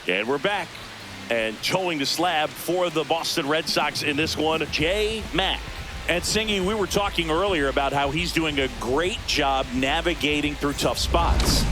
And we're back. And towing the slab for the Boston Red Sox in this one, J. Mack. And Singy, we were talking earlier about how he's doing a great job navigating through tough spots.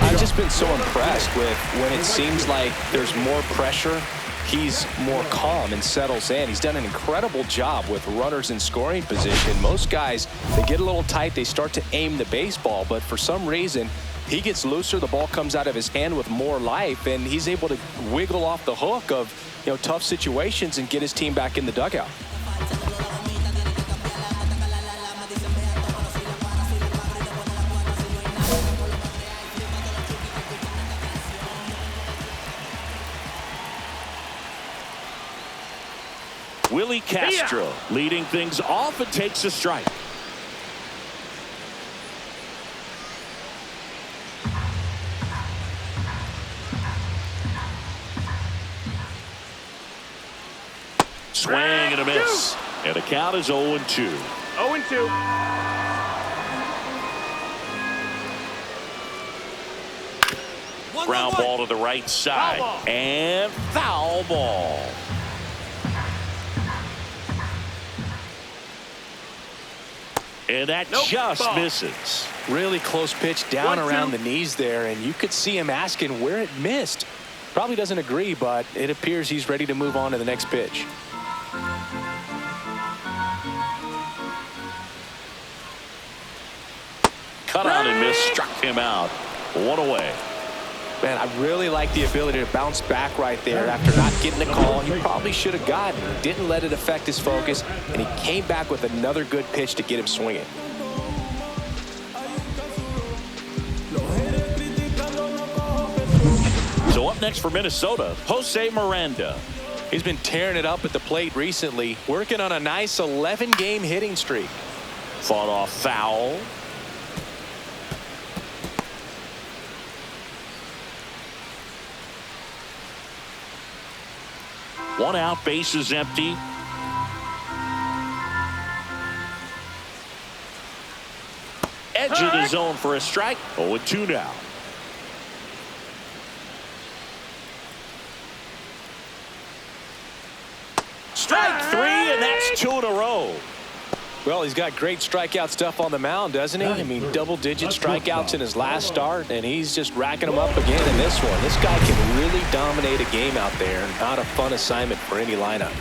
I've just been so impressed with when it seems like there's more pressure, he's more calm and settles in. He's done an incredible job with runners in scoring position. Most guys, they get a little tight, they start to aim the baseball, but for some reason, he gets looser, the ball comes out of his hand with more life, and he's able to wiggle off the hook of, tough situations and get his team back in the dugout. Willie Castro leading things off and takes a strike. Swing and a miss. And the count is 0-2. 0-2. Ground ball to the right side. And foul ball. And that just misses. Really close pitch down around the knees there, and you could see him asking where it missed. Probably doesn't agree, but it appears he's ready to move on to the next pitch. Cut out and miss, struck him out. One away. Man, I really like the ability to bounce back right there after not getting the call he probably should have gotten. Didn't let it affect his focus, and he came back with another good pitch to get him swinging. So up next for Minnesota, Jose Miranda. He's been tearing it up at the plate recently, working on a nice 11-game hitting streak. Fought off foul. One out, base is empty. Edge of the zone for a strike. 0-2 now. Strike three, and that's 2 in a row. Well, he's got great strikeout stuff on the mound, doesn't he? I mean, double-digit strikeouts in his last start, and he's just racking them up again in this one. This guy can really dominate a game out there. Not a fun assignment for any lineup.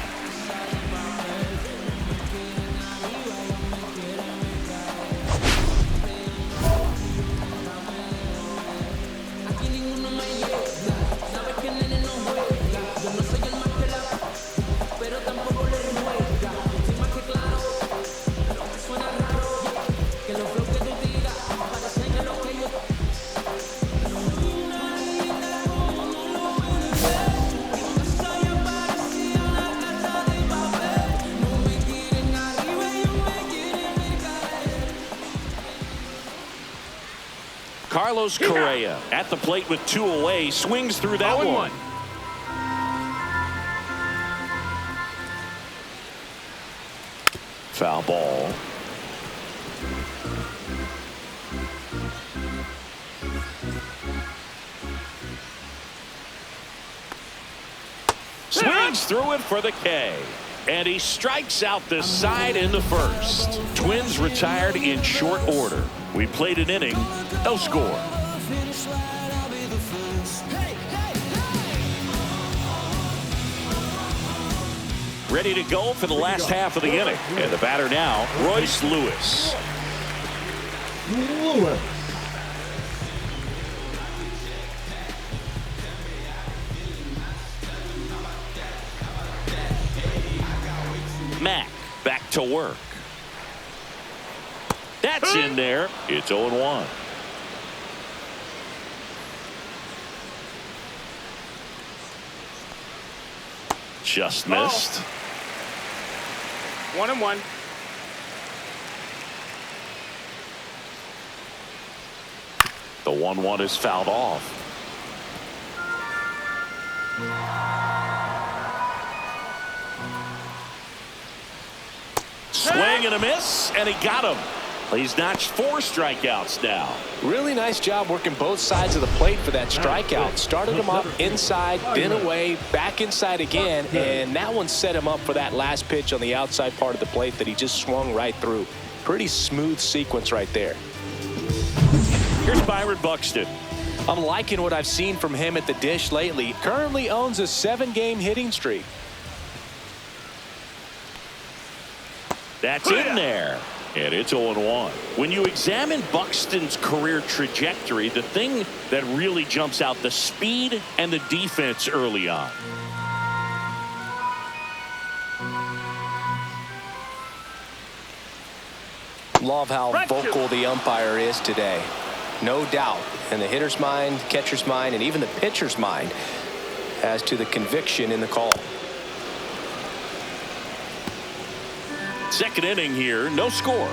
Carlos Correa at the plate with 2 away, swings through that one. Foul ball. Swings through it for the K. And he strikes out the side in the first. Twins retired in short order. We played an inning, no score. Ready to go for the last half of the inning. And the batter now, Royce Lewis. Mack back to work. That's in there. It's 0-1. Just missed. 1-1. The 1-1 is fouled off. Swing and a miss, and he got him. He's notched 4 strikeouts now. Really nice job working both sides of the plate for that strikeout. Started him up inside, then away, back inside again, and that one set him up for that last pitch on the outside part of the plate that he just swung right through. Pretty smooth sequence right there. Here's Byron Buxton. I'm liking what I've seen from him at the dish lately. Currently owns a 7-game hitting streak. That's in there. And it's 0-1. When you examine Buxton's career trajectory, the thing that really jumps out, the speed and the defense early on. Love how vocal the umpire is today. No doubt in the hitter's mind, catcher's mind, and even the pitcher's mind as to the conviction in the call. Second inning here, no score.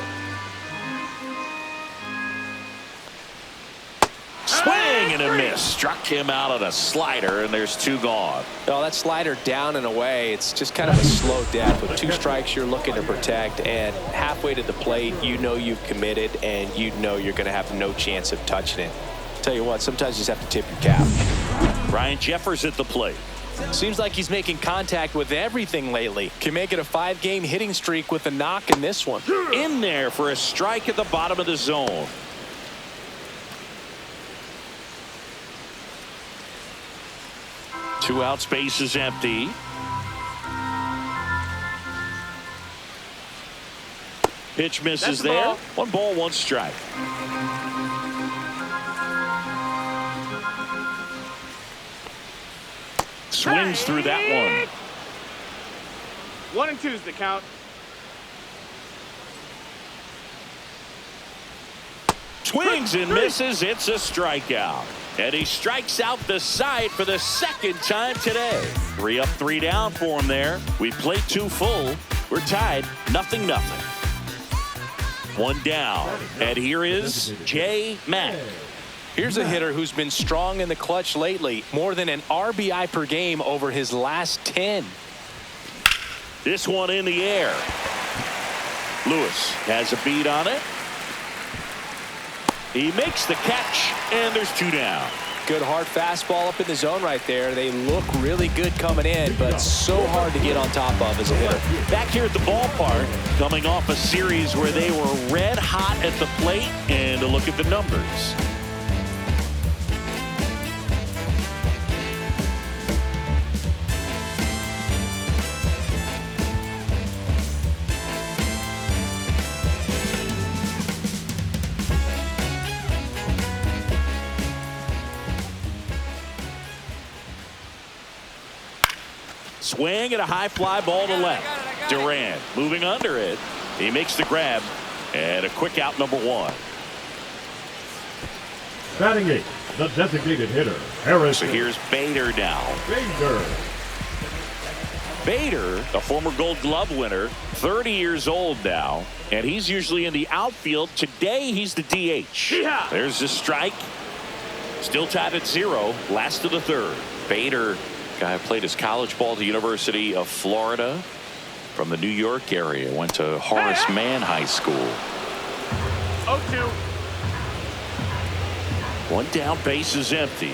Swing and a miss. Struck him out on a slider, and there's 2 gone. Oh, that slider down and away. It's just kind of a slow death. With 2 strikes, you're looking to protect, and halfway to the plate, you know you've committed, and you know you're going to have no chance of touching it. Tell you what, sometimes you just have to tip your cap. Ryan Jeffers at the plate. Seems like he's making contact with everything lately. Can make it a 5-game hitting streak with a knock in this one. In there for a strike at the bottom of the zone. Two outs, base is empty. Pitch misses there. 1 ball, 1 strike. Swings through that one. 1-2 is the count. Swings and misses. It's a strikeout. And he strikes out the side for the 2nd time today. 3 up, 3 down for him there. We played 2 full. We're tied 0-0. 1 down. And here is J. Mack. Here's a hitter who's been strong in the clutch lately. More than an RBI per game over his last 10. This one in the air. Lewis has a beat on it. He makes the catch, and there's 2 down. Good hard fastball up in the zone right there. They look really good coming in, but so hard to get on top of as a hitter. Back here at the ballpark, coming off a series where they were red hot at the plate, and a look at the numbers. Swing and a high fly ball to left. Duran moving under it. He makes the grab and a quick out, number 1. Batting 8, the designated hitter, Harrison. So here's Bader now. Bader, a former Gold Glove winner, 30 years old now, and he's usually in the outfield. Today he's the DH. Yeah. There's a strike. Still tied at 0. Last of the 3rd. Bader, guy played his college ball at the University of Florida from the New York area. Went to Horace Mann High School. 0-2. 1 down, base is empty.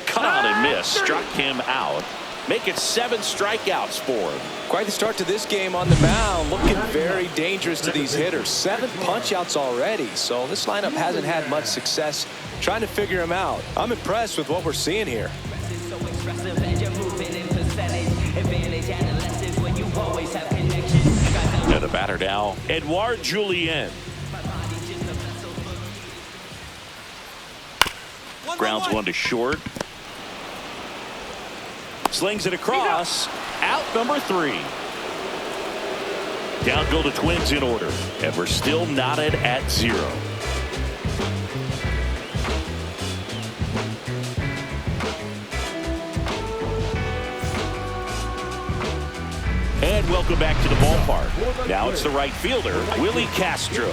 Cut on and miss. Struck him out. Make it 7 strikeouts for him. Quite the start to this game on the mound. Looking very dangerous to these hitters. 7 punch-outs already. So this lineup hasn't had much success trying to figure him out. I'm impressed with what we're seeing here. And the batter now, Edouard Julien. Grounds 1 to short. Slings it across. Out number 3. Down go the Twins in order. And we're still knotted at 0. And welcome back to the ballpark. Now it's the right fielder, Willie Castro.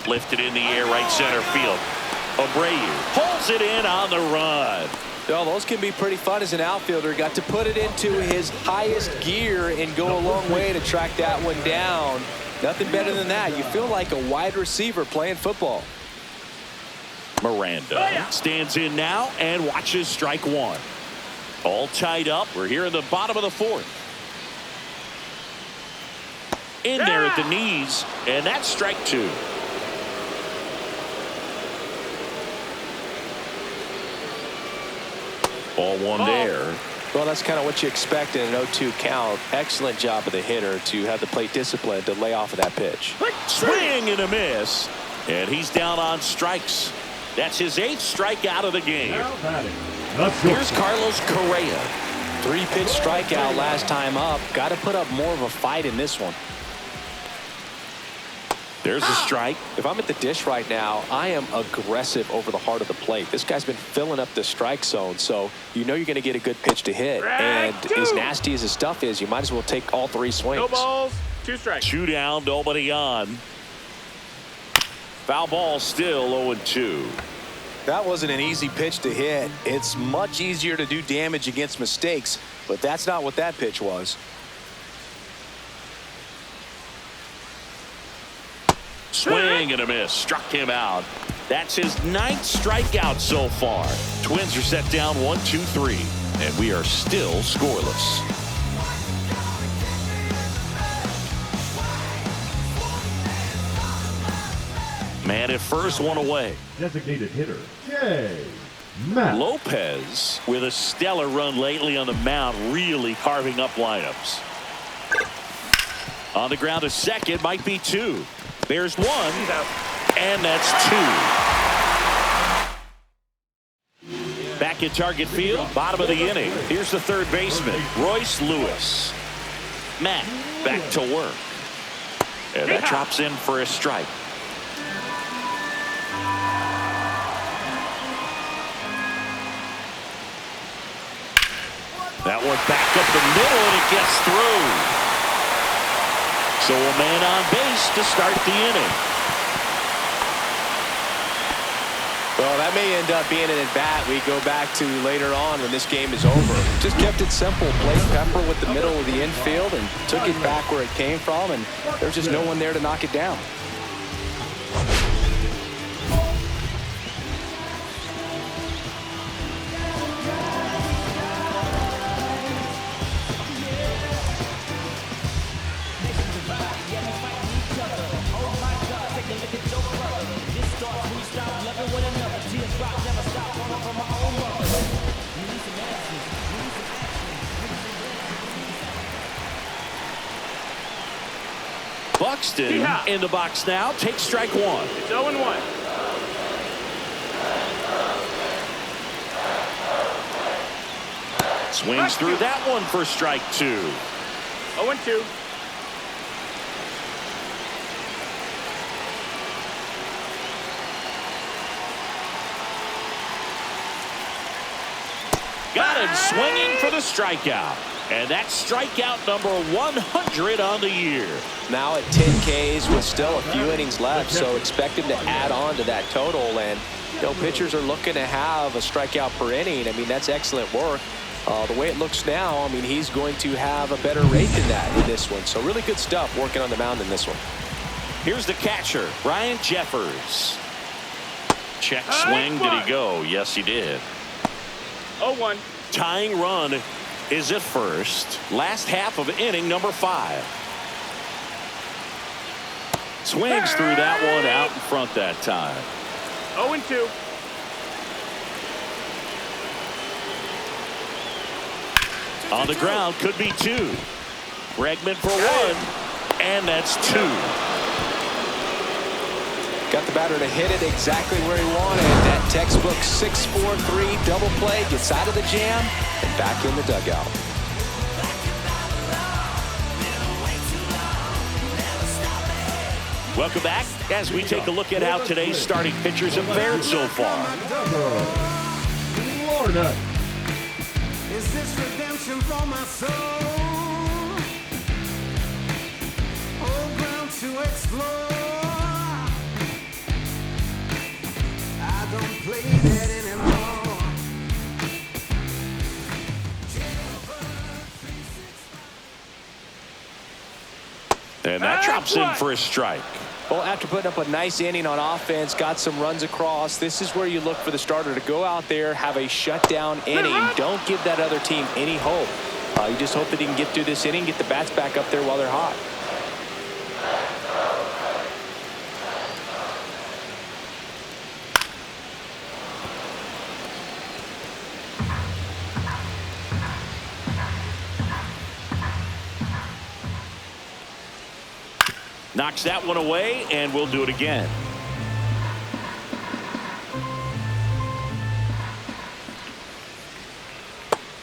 Lifted in the air, right center field. Abreu pulls it in on the run. Well, those can be pretty fun as an outfielder. Got to put it into his highest gear and go a long way to track that one down. Nothing better than that. You feel like a wide receiver playing football. Miranda stands in now and watches strike one. All tied up. We're here in the bottom of the fourth. In there at the knees, and that's strike two. Ball one there. Well, that's kind of what you expect in an 0-2 count. Excellent job of the hitter to have the plate discipline to lay off of that pitch. Swing and a miss. And he's down on strikes. That's his 8th strikeout of the game. Here's Carlos Correa. 3-pitch strikeout last time up. Got to put up more of a fight in this one. There's a strike. If I'm at the dish right now, I am aggressive over the heart of the plate. This guy's been filling up the strike zone, so you know you're going to get a good pitch to hit. And as nasty as his stuff is, you might as well take all 3 swings. No balls, 2 strikes. 2 down, nobody on. Foul ball still 0-2. That wasn't an easy pitch to hit. It's much easier to do damage against mistakes, but that's not what that pitch was. Swing and a miss. Struck him out. That's his 9th strikeout so far. Twins are set down 1-2-3, and we are still scoreless. Man at first, one away. Designated hitter, J. Matt. Lopez with a stellar run lately on the mound, really carving up lineups. On the ground to second, might be 2. There's 1, and that's 2. Back in target field, bottom of the inning. Here's the third baseman, Royce Lewis. Matt back to work. And that drops in for a strike. That one back up the middle, and it gets through. So a man on base to start the inning. Well, that may end up being an at-bat we go back to later on when this game is over. Just kept it simple. Played Pepper with the middle of the infield and took it back where it came from, and there's just no one there to knock it down. Buxton in the box now. Takes strike one. It's 0-1. Swings through that one for strike two. 0-2. Got him swinging for the strikeout. And that's strikeout number 100 on the year. Now at 10 Ks with still a few innings left, so expect him to add on to that total. And, you know, pitchers are looking to have a strikeout per inning. I mean, that's excellent work. The way it looks now, I mean, he's going to have a better rate than that in this one. So really good stuff working on the mound in this one. Here's the catcher, Ryan Jeffers. Check swing. Did he go? Yes, he did. 0-1. Tying run is at first. Last half of inning number 5. Swings through that one out in front that time. 0-2. On the ground, could be 2. Bregman for 1, and that's 2. Got the batter to hit it exactly where he wanted. That textbook 6-4-3 double play gets out of the jam and back in the dugout. Welcome back as we take a look at how today's starting pitchers have fared so far. Florida. Is this redemption for my soul? Old ground to explore. play that anymore. And that drops in for a strike. Well, after putting up a nice inning on offense, got some runs across, this is where you look for the starter to go out there, have a shutdown inning. Don't give that other team any hope. You just hope that he can get through this inning, get the bats back up there while they're hot. Knocks that one away, and we'll do it again.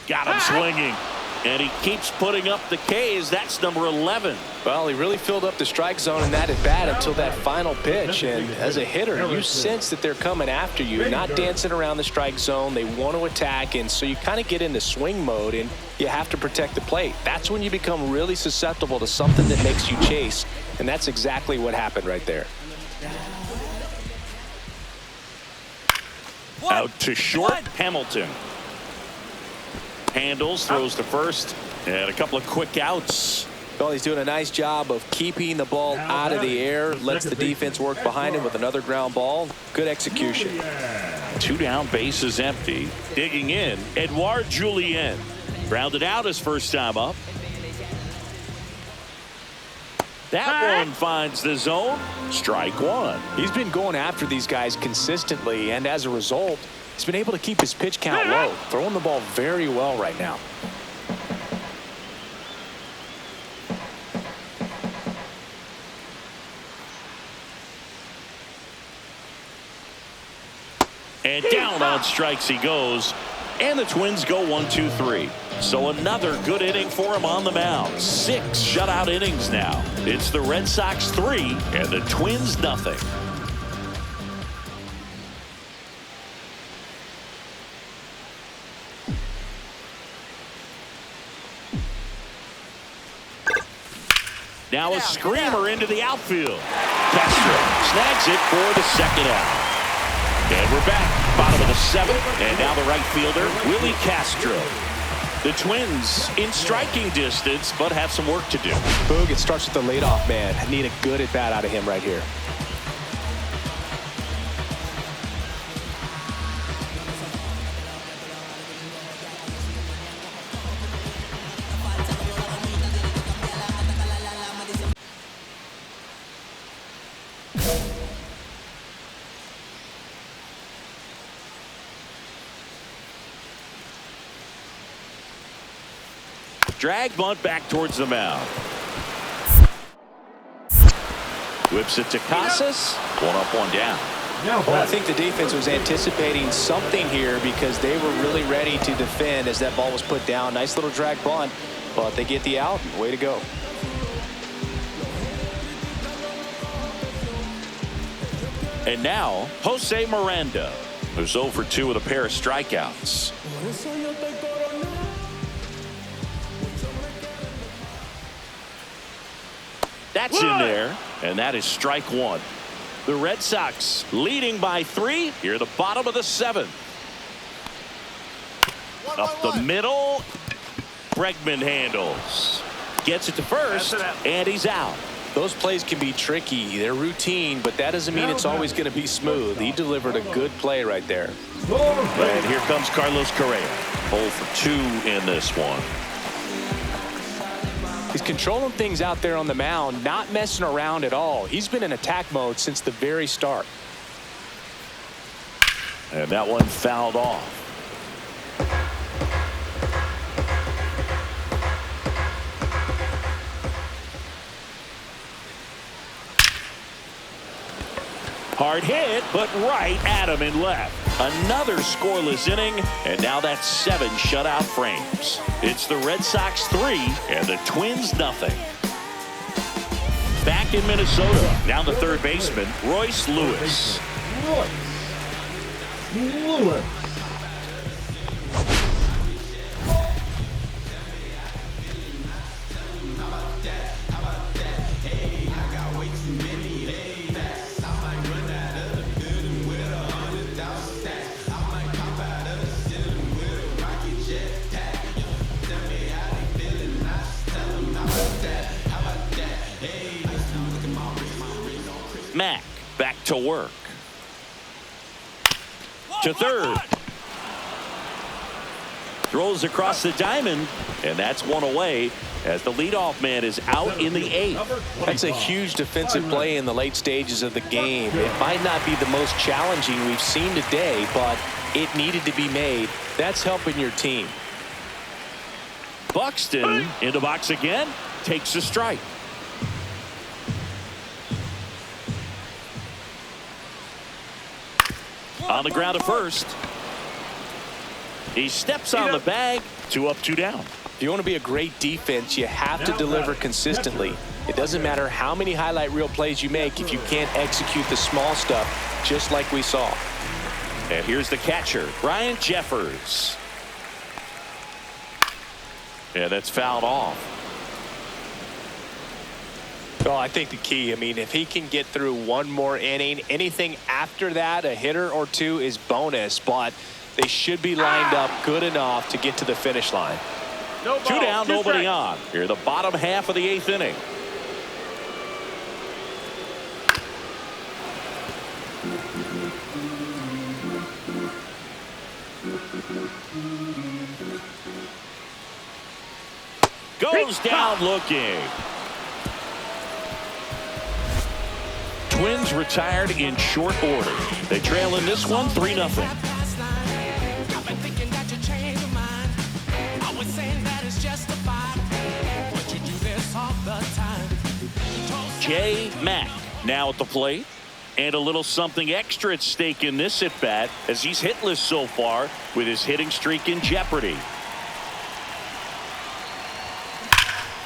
Got him swinging. And he keeps putting up the Ks. That's number 11. Well, he really filled up the strike zone in that at bat until that final pitch. And as a hitter, you sense that they're coming after you, not dancing around the strike zone. They want to attack, and so you kind of get into swing mode, and you have to protect the plate. That's when you become really susceptible to something that makes you chase, and that's exactly what happened right there. Out to short, Hamilton. Handles, throws to first, and a couple of quick outs. Well, he's doing a nice job of keeping the ball out of the air, lets the defense work behind him with another ground ball. Good execution. 2 down, bases empty. Digging in, Edouard Julien. Grounded out his first time up. That one finds the zone. Strike one. He's been going after these guys consistently, and as a result, he's been able to keep his pitch count low, throwing the ball very well right now. And down on strikes he goes. And the Twins go 1-2-3. So another good inning for him on the mound. 6 shutout innings now. It's the Red Sox 3 and the Twins nothing. Now a screamer into the outfield. Castro snags it for the second out. And we're back, bottom of the 7th, and now the right fielder, Willie Castro. The Twins in striking distance, but have some work to do. Boog, it starts with the leadoff man. I need a good at bat out of him right here. Drag bunt back towards the mound. Whips it to Casas. 1 up, 1 down. Well, I think the defense was anticipating something here because they were really ready to defend as that ball was put down. Nice little drag bunt, but they get the out. Way to go. And now, Jose Miranda, who's 0 for 2 with a pair of strikeouts. That's in there, and that is strike 1. The Red Sox leading by 3 here, the bottom of the 7th. Up the middle, Bregman handles. Gets it to first, and he's out. Those plays can be tricky. They're routine, but that doesn't mean it's always going to be smooth. He delivered a good play right there. And here comes Carlos Correa. 0 for 2 in this one. He's controlling things out there on the mound, not messing around at all. He's been in attack mode since the very start. And that one fouled off. Hard hit, but right at him and left. Another scoreless inning, and now that's 7 shutout frames. It's the Red Sox 3 and the Twins nothing. Back in Minnesota, down the third baseman, Royce Lewis. Lewis. to work. To third. Throws across the diamond, and that's one away as the leadoff man is out in the 8th. That's a huge defensive play in the late stages of the game. It might not be the most challenging we've seen today, but it needed to be made. That's helping your team. Buxton in the box again, takes a strike. On the ground at first. He steps on the bag. 2 up, 2 down. If you want to be a great defense, you have to deliver consistently. It doesn't matter how many highlight reel plays you make if you can't execute the small stuff, just like we saw. And here's the catcher, Ryan Jeffers. Yeah, that's fouled off. Well, I think the key, if he can get through one more inning, anything after that, a hitter or two is bonus, but they should be lined up good enough to get to the finish line. No ball, 2 down, 2 nobody strikes. on. Here, the bottom half of the 8th inning. Goes down looking. Twins retired in short order. They trail in this one 3-0. J. Mack now at the plate. And a little something extra at stake in this at-bat as he's hitless so far with his hitting streak in jeopardy.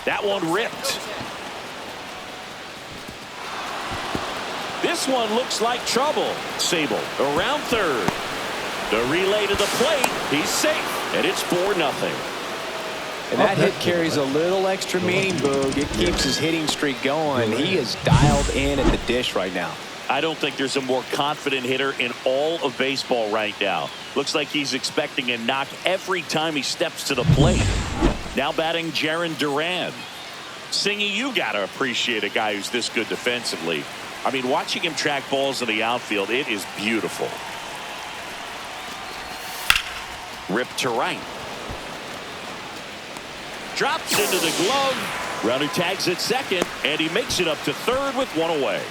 That one ripped. This one looks like trouble. Sable around third. The relay to the plate. He's safe. And it's 4-0. And that hit carries a little extra meaning, Boog. It keeps his hitting streak going. He is dialed in at the dish right now. I don't think there's a more confident hitter in all of baseball right now. Looks like he's expecting a knock every time he steps to the plate. Now batting Jarren Duran. Singy, you got to appreciate a guy who's this good defensively. Watching him track balls in the outfield, it is beautiful. Ripped to right. Drops into the glove. Runner tags at second, and he makes it up to third with 1 away.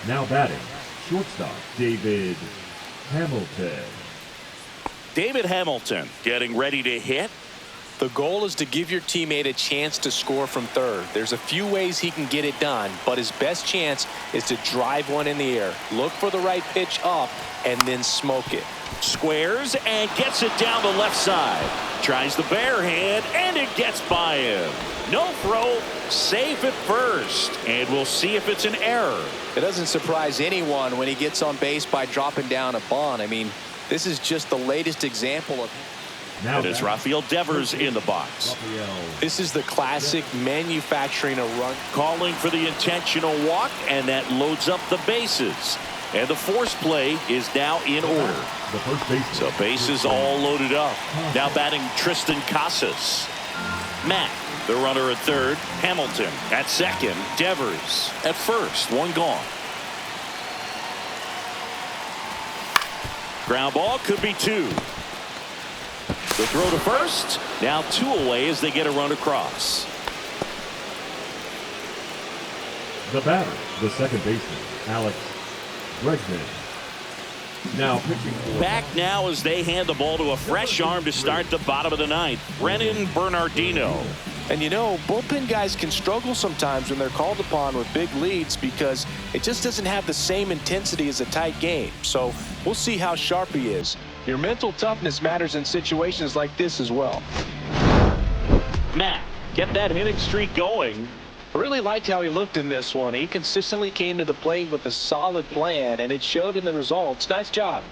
Now batting, shortstop David Hamilton. David Hamilton getting ready to hit. The goal is to give your teammate a chance to score from third. There's a few ways he can get it done, but his best chance is to drive one in the air. Look for the right pitch up and then smoke it. Squares and gets it down the left side. Tries the bare hand and it gets by him. No throw, safe at first, and we'll see if it's an error. It doesn't surprise anyone when he gets on base by dropping down a bunt. This is just the latest example of. Now And it's Rafael Devers in the box. This is the classic manufacturing a run. Calling for the intentional walk, and that loads up the bases. And the force play is now in order. The first baseman. So bases all loaded up. Now batting Tristan Casas. Mack, the runner at third. Hamilton at second. Devers at first. 1 gone. Ground ball could be 2. The throw to first. Now 2 away as they get a run across. The batter, the second baseman, Alex Bregman. Now pitching for. Back now as they hand the ball to a fresh arm to start the bottom of the 9th. Brennan Bernardino. And bullpen guys can struggle sometimes when they're called upon with big leads because it just doesn't have the same intensity as a tight game. So we'll see how sharp he is. Your mental toughness matters in situations like this as well. Matt, get that hitting streak going. I really liked how he looked in this one. He consistently came to the plate with a solid plan, and it showed in the results. Nice job.